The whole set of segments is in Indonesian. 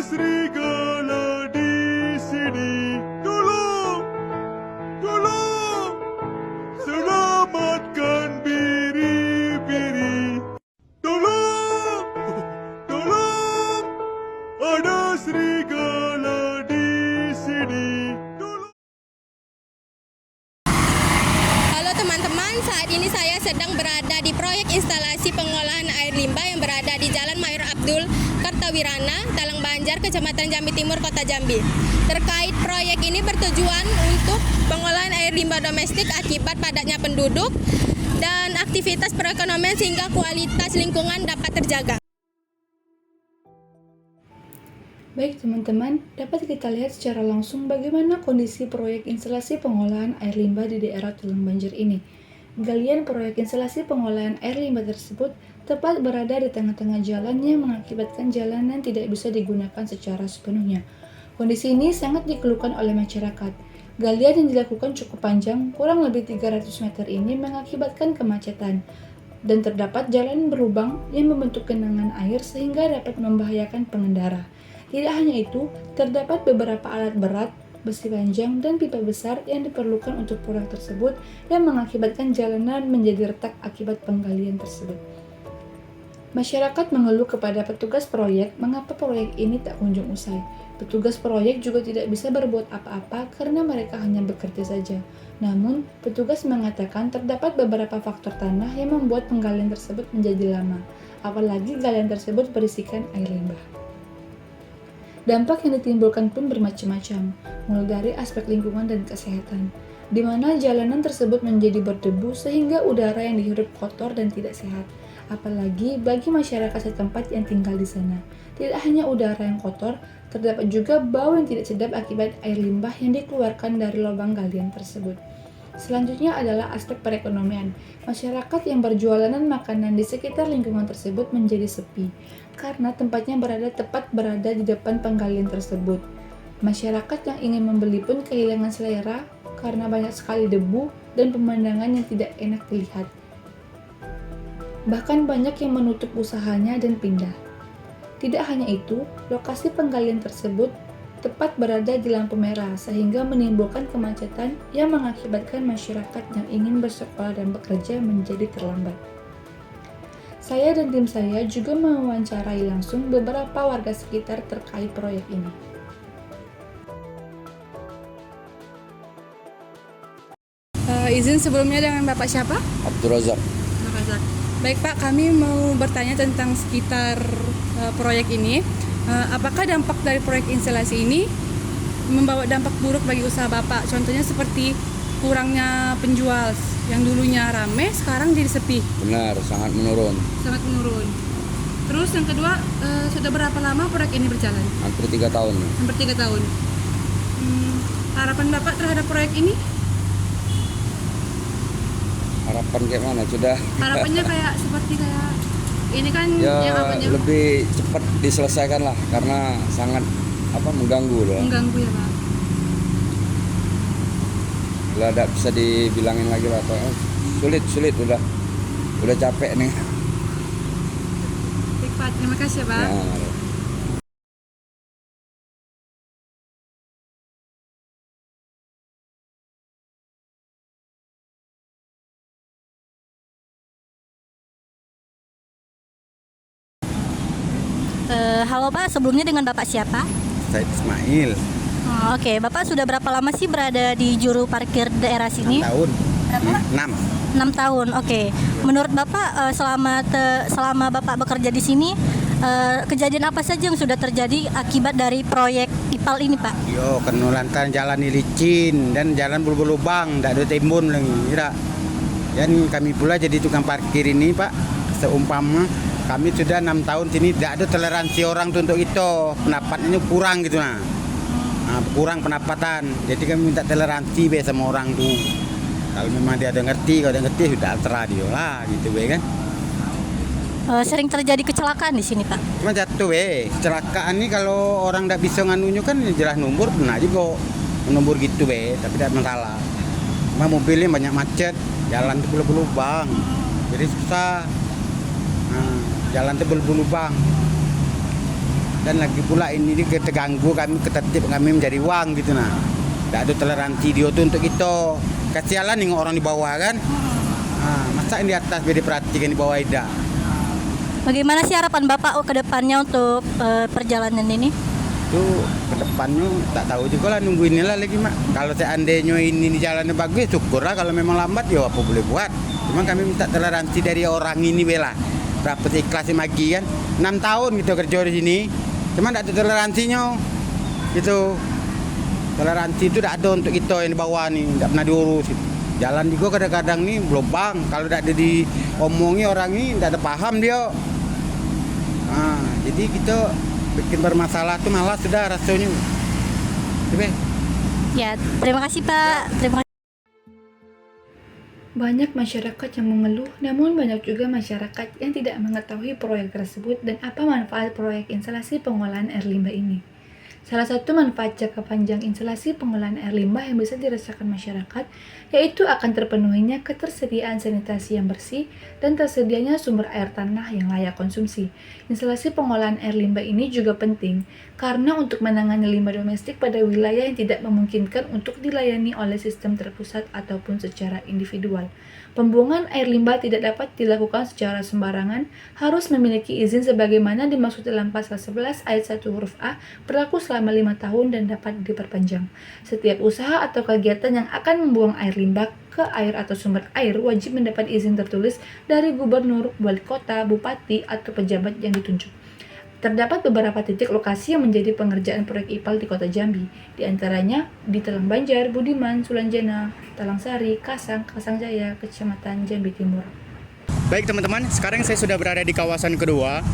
serigala di sini. Tolong, tolong, selamatkan biri-biri. Tolong, tolong, ada serigala di sini. Tolong. Halo teman-teman, saat ini saya sedang berada di proyek instalasi pengolahan air limbah yang berada di Jalan Mayor Abdul Kartawirana, Talang Banjar, Kecamatan Jambi Timur, Kota Jambi. Terkait proyek ini bertujuan untuk pengolahan air limbah domestik akibat padatnya penduduk dan aktivitas perekonomian sehingga kualitas lingkungan dapat terjaga. Baik teman-teman, dapat kita lihat secara langsung bagaimana kondisi proyek instalasi pengolahan air limbah di daerah Talang Banjar ini. Galian proyek instalasi pengolahan air limbah tersebut tepat berada di tengah-tengah jalan yang mengakibatkan jalanan tidak bisa digunakan secara sepenuhnya. Kondisi ini sangat dikeluhkan oleh masyarakat. Galian yang dilakukan cukup panjang, kurang lebih 300 meter ini mengakibatkan kemacetan. Dan terdapat jalan berlubang yang membentuk genangan air sehingga dapat membahayakan pengendara. Tidak hanya itu, terdapat beberapa alat berat, besi panjang, dan pipa besar yang diperlukan untuk proyek tersebut yang mengakibatkan jalanan menjadi retak akibat penggalian tersebut. Masyarakat mengeluh kepada petugas proyek mengapa proyek ini tak kunjung usai. Petugas proyek juga tidak bisa berbuat apa-apa karena mereka hanya bekerja saja. Namun, petugas mengatakan terdapat beberapa faktor tanah yang membuat penggalian tersebut menjadi lama, apalagi galian tersebut berisikan air limbah. Dampak yang ditimbulkan pun bermacam-macam, mulai dari aspek lingkungan dan kesehatan, di mana jalanan tersebut menjadi berdebu sehingga udara yang dihirup kotor dan tidak sehat. Apalagi bagi masyarakat setempat yang tinggal di sana. Tidak hanya udara yang kotor, terdapat juga bau yang tidak sedap akibat air limbah yang dikeluarkan dari lubang galian tersebut. Selanjutnya adalah aspek perekonomian. Masyarakat yang berjualan makanan di sekitar lingkungan tersebut menjadi sepi, karena tempatnya tepat berada di depan penggalian tersebut. Masyarakat yang ingin membeli pun kehilangan selera karena banyak sekali debu dan pemandangan yang tidak enak dilihat. Bahkan banyak yang menutup usahanya dan pindah. Tidak hanya itu, lokasi penggalian tersebut tepat berada di lampu merah sehingga menimbulkan kemacetan yang mengakibatkan masyarakat yang ingin bersekolah dan bekerja menjadi terlambat. Saya dan tim saya juga mewawancarai langsung beberapa warga sekitar terkait proyek ini. Izin sebelumnya dengan Bapak siapa? Abdul Razak. Baik Pak, kami mau bertanya tentang sekitar proyek ini. Apakah dampak dari proyek instalasi ini membawa dampak buruk bagi usaha Bapak? Contohnya seperti kurangnya penjual yang dulunya ramai, sekarang jadi sepi. Benar, sangat menurun. Sangat menurun. Terus yang kedua, sudah berapa lama proyek ini berjalan? Hampir 3 tahun. Hampir 3 tahun. Harapan Bapak terhadap proyek ini? Harapan kayak mana? Sudah. Harapannya kayak ini kan Ya yang apanya? lebih cepat diselesaikan lah, karena sangat mengganggu loh. Mengganggu ya Pak. Udah tidak bisa dibilangin lagi lah. Sulit udah capek nih. Baik Pak, terima kasih ya Pak. Ya. Halo Pak, sebelumnya dengan Bapak siapa? Said Ismail. Oke, Bapak sudah berapa lama sih berada di juru parkir daerah sini? 6 tahun. Berapa? 6. 6 tahun, oke. Menurut Bapak, selama Bapak bekerja di sini, kejadian apa saja yang sudah terjadi akibat dari proyek IPAL ini Pak? Yo, kenulantan jalan ini licin dan jalan berlubang, tidak ada timbun lagi. Tidak. Dan kami pula jadi tukang parkir ini Pak, seumpama kami sudah 6 tahun sini tidak ada toleransi orang untuk itu, pendapatnya kurang gitu kurang pendapatan, jadi kami minta toleransi sama orang tuh. Kalau memang dia ada ngerti, kalau dia ngerti sudah terserah dia lah gitu kan. Sering terjadi kecelakaan di sini Pak? Cuma jatuh kecelakaan nih kalau orang tidak bisa nganunya kan jelas nomor pernah juga nomor gitu tapi tidak masalah. Cuma mobilnya banyak macet, jalan itu berlubang, jadi susah. Jalan itu berlubang. Dan lagi pula ini terganggu kami, ketertib kami mencari uang gitu nah. Tidak ada toleransi dia tuh untuk kita. Kasialan nih orang di bawah kan. Masa yang di atas biar diperhatikan di bawah tidak. Bagaimana sih harapan Bapak ke depannya untuk perjalanan ini? Itu ke depannya tak tahu juga lah, nunggu inilah lagi mak. Kalau seandainya ini jalannya bagus syukurlah, kalau memang lambat ya apa boleh buat. Cuma kami minta toleransi dari orang ini bela. Berapa ikhlas magi kan? 6 tahun kita kerja di sini. Cuma tidak ada toleransinya. Gitu. Toleransi itu tidak ada untuk kita yang di bawah nih, tidak pernah diurus. Jalan juga kadang-kadang nih lubang, kalau tidak ada diomongi orang ini tidak ada paham dia. Jadi kita bikin bermasalah tuh malas sudah rasanya. Oke. Ya, terima kasih Pak. Terima kasih. Banyak masyarakat yang mengeluh, namun banyak juga masyarakat yang tidak mengetahui proyek tersebut dan apa manfaat proyek instalasi pengolahan air limbah ini. Salah satu manfaat jangka panjang instalasi pengolahan air limbah yang bisa dirasakan masyarakat yaitu akan terpenuhinya ketersediaan sanitasi yang bersih dan tersedianya sumber air tanah yang layak konsumsi. Instalasi pengolahan air limbah ini juga penting karena untuk menangani limbah domestik pada wilayah yang tidak memungkinkan untuk dilayani oleh sistem terpusat ataupun secara individual. Pembuangan air limbah tidak dapat dilakukan secara sembarangan, harus memiliki izin sebagaimana dimaksud dalam pasal 11 ayat 1 huruf A, berlaku selama 5 tahun dan dapat diperpanjang. Setiap usaha atau kegiatan yang akan membuang air limbah ke air atau sumber air wajib mendapat izin tertulis dari gubernur, wali kota, bupati, atau pejabat yang ditunjuk. Terdapat beberapa titik lokasi yang menjadi pengerjaan proyek IPAL di Kota Jambi, di antaranya di Talang Banjar, Budiman, Sulanjana, Talang Sari, Kasang, Kasang Jaya, Kecamatan Jambi Timur. Baik teman-teman, sekarang saya sudah berada di kawasan kedua,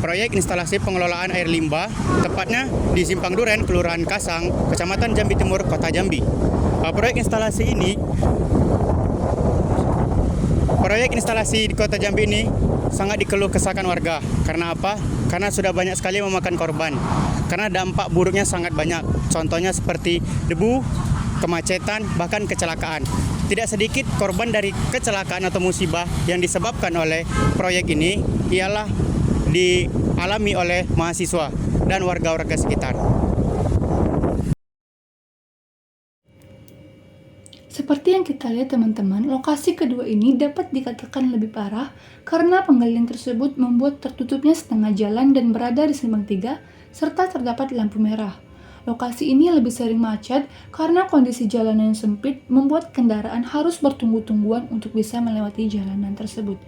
proyek instalasi pengelolaan air limbah, tepatnya di Simpang Duren, Kelurahan Kasang, Kecamatan Jambi Timur, Kota Jambi. Proyek instalasi di Kota Jambi ini sangat dikeluh kesahkan warga. Karena apa? Karena sudah banyak sekali memakan korban. Karena dampak buruknya sangat banyak. Contohnya seperti debu, kemacetan, bahkan kecelakaan. Tidak sedikit korban dari kecelakaan atau musibah yang disebabkan oleh proyek ini ialah dialami oleh mahasiswa dan warga-warga sekitar. Seperti yang kita lihat teman-teman, lokasi kedua ini dapat dikatakan lebih parah karena penggalian tersebut membuat tertutupnya setengah jalan dan berada di simpang 3 serta terdapat lampu merah. Lokasi ini lebih sering macet karena kondisi jalanan yang sempit membuat kendaraan harus bertunggu-tungguan untuk bisa melewati jalanan tersebut.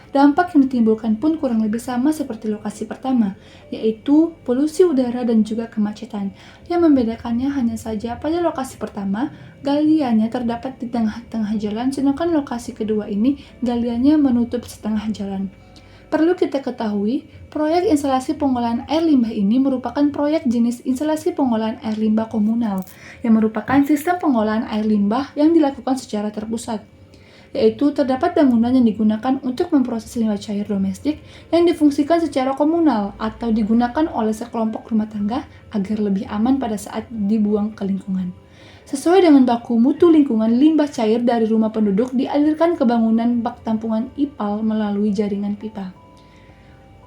Dampak yang ditimbulkan pun kurang lebih sama seperti lokasi pertama, yaitu polusi udara dan juga kemacetan. Yang membedakannya hanya saja pada lokasi pertama, galiannya terdapat di tengah-tengah jalan, sedangkan lokasi kedua ini galiannya menutup setengah jalan. Perlu kita ketahui, proyek instalasi pengolahan air limbah ini merupakan proyek jenis instalasi pengolahan air limbah komunal, yang merupakan sistem pengolahan air limbah yang dilakukan secara terpusat. Yaitu terdapat bangunan yang digunakan untuk memproses limbah cair domestik yang difungsikan secara komunal atau digunakan oleh sekelompok rumah tangga agar lebih aman pada saat dibuang ke lingkungan. Sesuai dengan baku mutu lingkungan, limbah cair dari rumah penduduk dialirkan ke bangunan bak tampungan IPAL melalui jaringan pipa.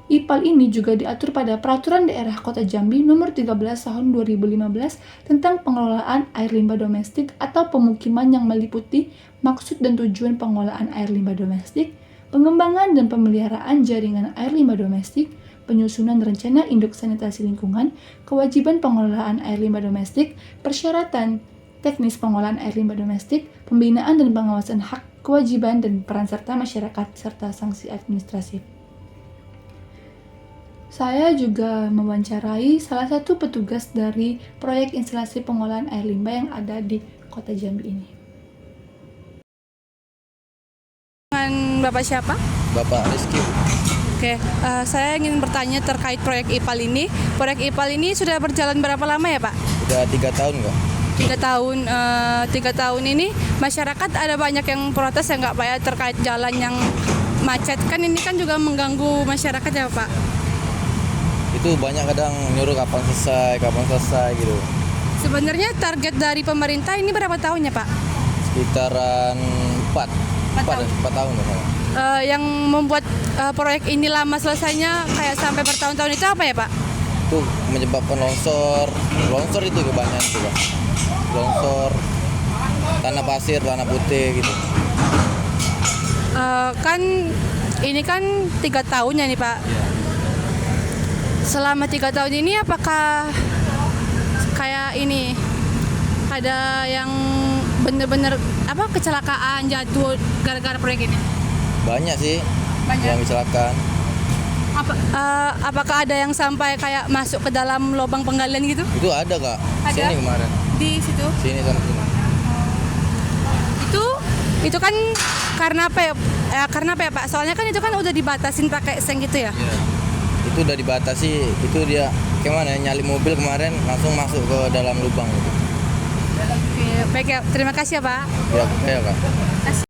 IPAL ini juga diatur pada Peraturan Daerah Kota Jambi Nomor 13 Tahun 2015 tentang pengelolaan air limbah domestik atau pemukiman yang meliputi maksud dan tujuan pengelolaan air limbah domestik, pengembangan dan pemeliharaan jaringan air limbah domestik, penyusunan rencana induk sanitasi lingkungan, kewajiban pengelolaan air limbah domestik, persyaratan teknis pengolahan air limbah domestik, pembinaan dan pengawasan hak, kewajiban dan peran serta masyarakat, serta sanksi administratif. Saya juga mewawancarai salah satu petugas dari proyek instalasi pengolahan air limbah yang ada di Kota Jambi ini. Dengan Bapak siapa? Bapak Rizky. Oke, saya ingin bertanya terkait proyek IPAL ini. Proyek IPAL ini sudah berjalan berapa lama ya Pak? Udah 3 tahun kok. 3 tahun ini masyarakat ada banyak yang protes ya nggak Pak ya terkait jalan yang macet. Kan ini kan juga mengganggu masyarakat ya Pak? Itu banyak kadang nyuruh kapan selesai gitu. Sebenarnya target dari pemerintah ini berapa tahun ya Pak? Sekitaran 4 tahun ya. Yang membuat proyek ini lama selesainya kayak sampai bertahun-tahun itu apa ya Pak? itu menyebabkan longsor itu kebanyakan itu Pak. Longsor, tanah pasir, tanah putih gitu. Kan ini kan 3 tahunnya nih Pak. Selama 3 tahun ini apakah kayak ini ada yang bener-bener kecelakaan jatuh gara-gara proyek ini? Banyak sih Banyak. yang kecelakaan. Apakah ada yang sampai kayak masuk ke dalam lubang penggalian gitu? Itu ada Kak. Ada? Sini kemarin. Di situ? Sini sama sini. Itu kan karena apa ya? Karena apa ya Pak? Soalnya kan itu kan udah dibatasin pakai seng gitu ya? Iya. Itu udah dibatasi, itu dia gimana ya, nyalip mobil kemarin langsung masuk ke dalam lubang gitu. Oke, baik ya. Terima kasih ya Pak. Ya Kak.